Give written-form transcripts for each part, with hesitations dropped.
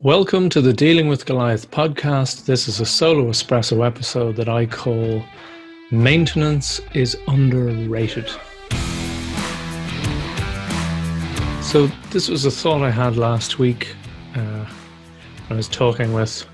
Welcome to the Dealing with Goliath podcast. This is a solo espresso episode that I call Maintenance is Underrated. So this was a thought I had last week. I was talking with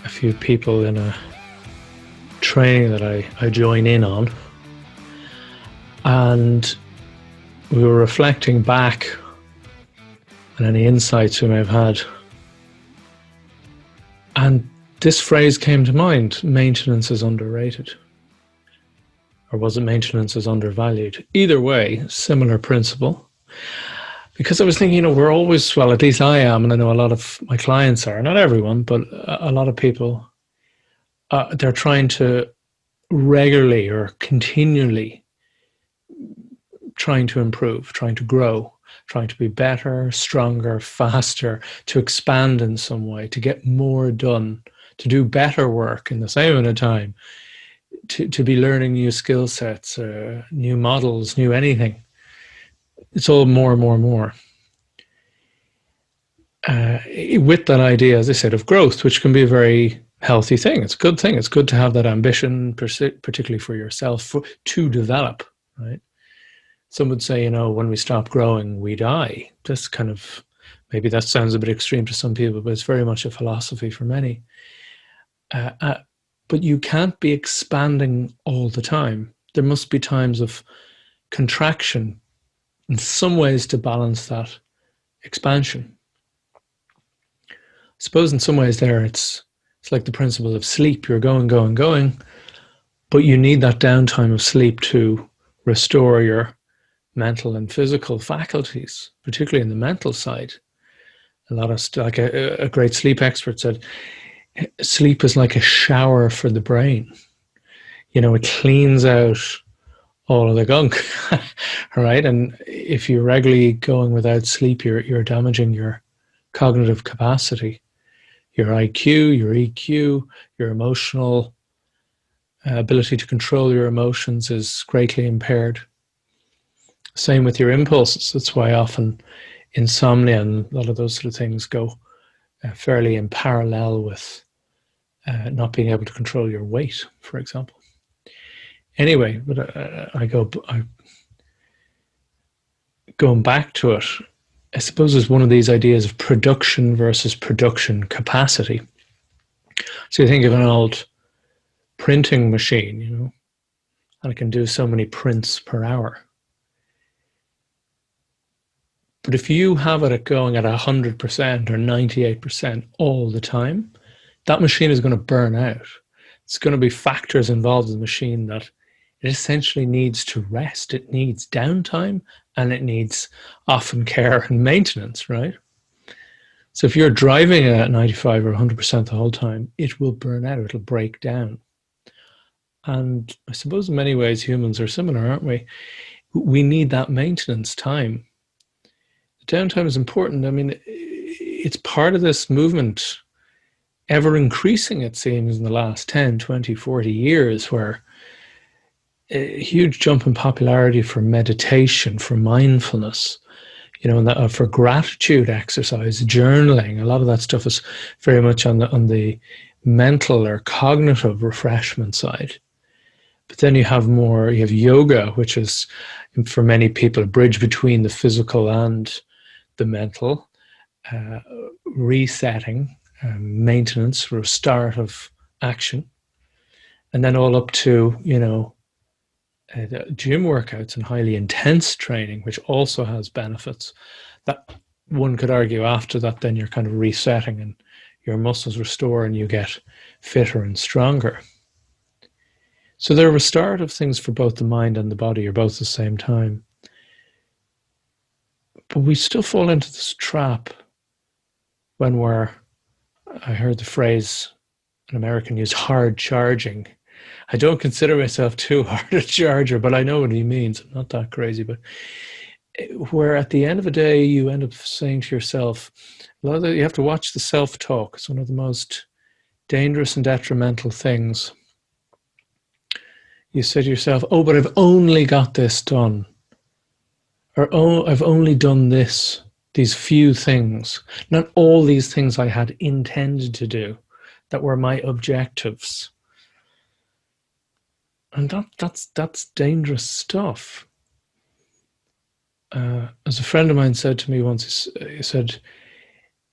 a few people in a training that I join in on. And we were reflecting back on any insights we may have had. And this phrase came to mind: maintenance is underrated. Or was it maintenance is undervalued? Either way, similar principle. Because I was thinking, we're always, well, at least I am, and I know a lot of my clients are, not everyone, but a lot of people, they're trying to regularly or continually trying to improve, trying to grow, trying to be better, stronger, faster, to expand in some way, to get more done, to do better work in the same amount of time, to be learning new skill sets, new models, new anything. It's all more and more and more. With that idea, as I said, of growth, which can be a very healthy thing. It's a good thing. It's good to have that ambition, particularly for yourself, to develop, right? Some would say, when we stop growing, we die. Just kind of, maybe that sounds a bit extreme to some people, but it's very much a philosophy for many. But you can't be expanding all the time. There must be times of contraction in some ways to balance that expansion. I suppose in some ways there, it's like the principle of sleep. You're going, but you need that downtime of sleep to restore your mental and physical faculties, particularly in the mental side. A lot of, like a great sleep expert said, sleep is like a shower for the brain. It cleans out all of the gunk, right? And if you're regularly going without sleep, you're damaging your cognitive capacity, your IQ, your EQ, your emotional ability to control your emotions is greatly impaired. Same with your impulses. That's why often insomnia and a lot of those sort of things go fairly in parallel with not being able to control your weight, for example. Anyway, but going back to it, I suppose it's one of these ideas of production versus production capacity. So you think of an old printing machine, and it can do so many prints per hour. But if you have it going at 100% or 98% all the time, that machine is going to burn out. It's going to be factors involved in the machine that it essentially needs to rest. It needs downtime, and it needs often care and maintenance, right? So if you're driving it at 95 or 100% the whole time, it will burn out. It'll break down. And I suppose in many ways humans are similar, aren't we? We need that maintenance time. Downtime is important. It's part of this movement, ever increasing, it seems, in the last 10, 20, 40 years, where a huge jump in popularity for meditation, for mindfulness, and for gratitude exercise, journaling. A lot of that stuff is very much on the mental or cognitive refreshment side. But then you have yoga, which is, for many people, a bridge between the physical and the mental, resetting, maintenance, restorative action, and then all up to, gym workouts and highly intense training, which also has benefits. That one could argue after that, then you're kind of resetting and your muscles restore and you get fitter and stronger. So there are restorative things for both the mind and the body, or both at the same time. But we still fall into this trap when I heard the phrase, an American use, hard charging. I don't consider myself too hard a charger, but I know what he means. I'm not that crazy, but where at the end of the day, you end up saying to yourself, you have to watch the self-talk. It's one of the most dangerous and detrimental things. You say to yourself, but I've only got this done. Or, I've only done this. these few things, not all these things I had intended to do that were my objectives. And that's dangerous stuff. As a friend of mine said to me once, he said,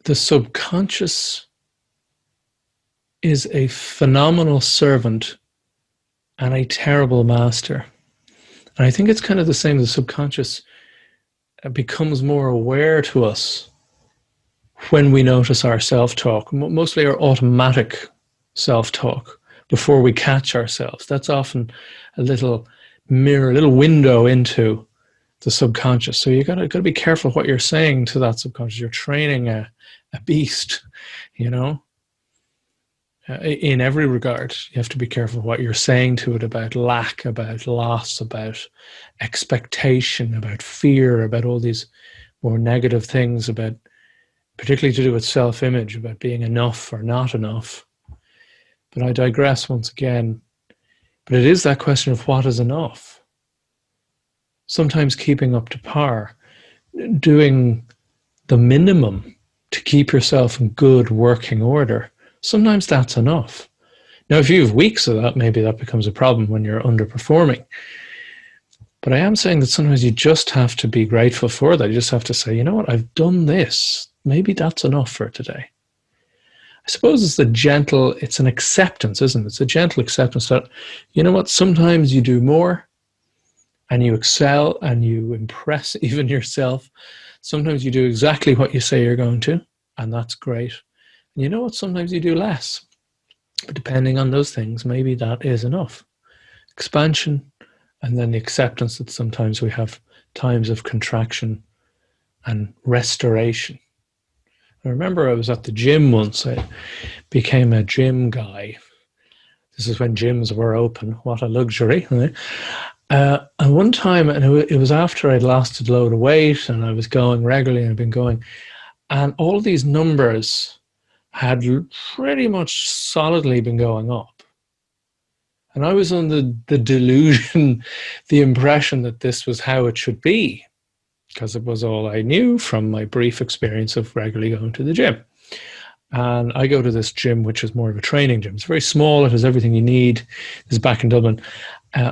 the subconscious is a phenomenal servant and a terrible master. And I think it's kind of the same. The subconscious becomes more aware to us when we notice our self-talk, mostly our automatic self-talk, before we catch ourselves. That's often a little mirror, a little window into the subconscious. So you gotta be careful what you're saying to that subconscious. You're training a beast, you know. In every regard, you have to be careful what you're saying to it about lack, about loss, about expectation, about fear, about all these more negative things, about particularly to do with self-image, about being enough or not enough. But I digress once again. But it is that question of what is enough. Sometimes keeping up to par, doing the minimum to keep yourself in good working order, sometimes that's enough. Now, if you have weeks of that, maybe that becomes a problem when you're underperforming. But I am saying that sometimes you just have to be grateful for that. You just have to say, you know what, I've done this. Maybe that's enough for today. I suppose it's an acceptance, isn't it? It's a gentle acceptance that, you know what, sometimes you do more and you excel and you impress even yourself. Sometimes you do exactly what you say you're going to, and that's great. And you know what, sometimes you do less. But depending on those things, maybe that is enough. Expansion, and then the acceptance that sometimes we have times of contraction and restoration. I remember I was at the gym once. I became a gym guy. This is when gyms were open. What a luxury. Right? And one time, and it was after I'd lost a load of weight and I was going regularly and I'd been going, and all these numbers had pretty much solidly been going up. And I was under the delusion, the impression that this was how it should be, because it was all I knew from my brief experience of regularly going to the gym. And I go to this gym, which is more of a training gym. It's very small. It has everything you need. It's back in Dublin.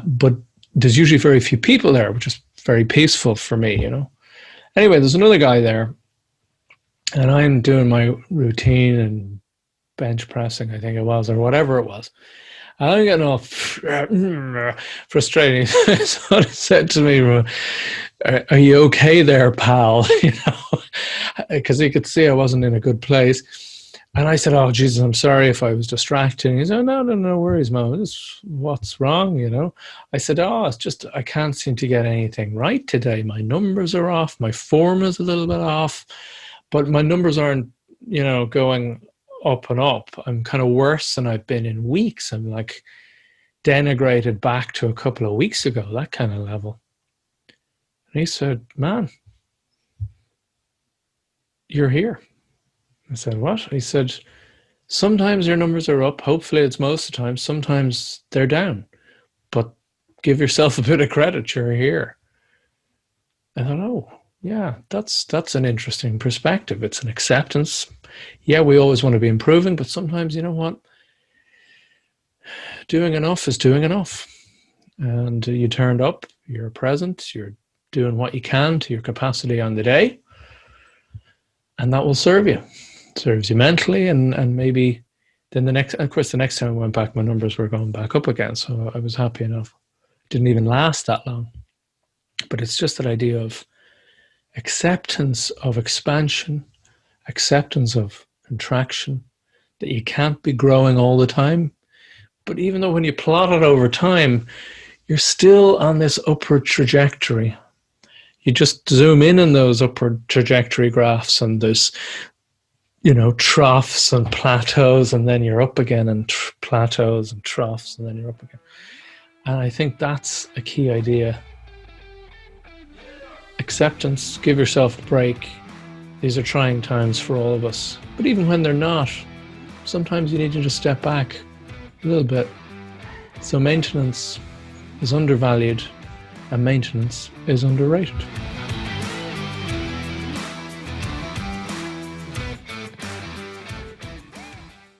But there's usually very few people there, which is very peaceful for me, you know. Anyway, there's another guy there. And I'm doing my routine and bench pressing, I think it was, or whatever it was. And I'm getting all frustrating. So he said to me, are you okay there, pal? You know, because he could see I wasn't in a good place. And I said, oh, Jesus, I'm sorry if I was distracting. He said, no worries, Mom. What's wrong, you know? I said, oh, it's just I can't seem to get anything right today. My numbers are off. My form is a little bit off. But my numbers aren't, you know, going up and up. I'm kind of worse than I've been in weeks. I'm like denigrated back to a couple of weeks ago, that kind of level. And he said, man, you're here. I said, what? He said, sometimes your numbers are up. Hopefully it's most of the time. Sometimes they're down. But give yourself a bit of credit. You're here. I thought, oh, yeah, that's an interesting perspective. It's an acceptance. Yeah, we always want to be improving, but sometimes, you know what? Doing enough is doing enough. And you turned up, you're present, you're doing what you can to your capacity on the day. And that will serve you. It serves you mentally, and maybe then the next time I went back, my numbers were going back up again. So I was happy enough. It didn't even last that long. But it's just that idea of acceptance of expansion, acceptance of contraction, that you can't be growing all the time. But even though when you plot it over time, you're still on this upward trajectory. You just zoom in on those upward trajectory graphs, and there's, you know, troughs and plateaus, and then you're up again, and plateaus and troughs, and then you're up again. And I think that's a key idea. Acceptance, give yourself a break. These are trying times for all of us. But even when they're not, sometimes you need to just step back a little bit. So maintenance is undervalued and maintenance is underrated.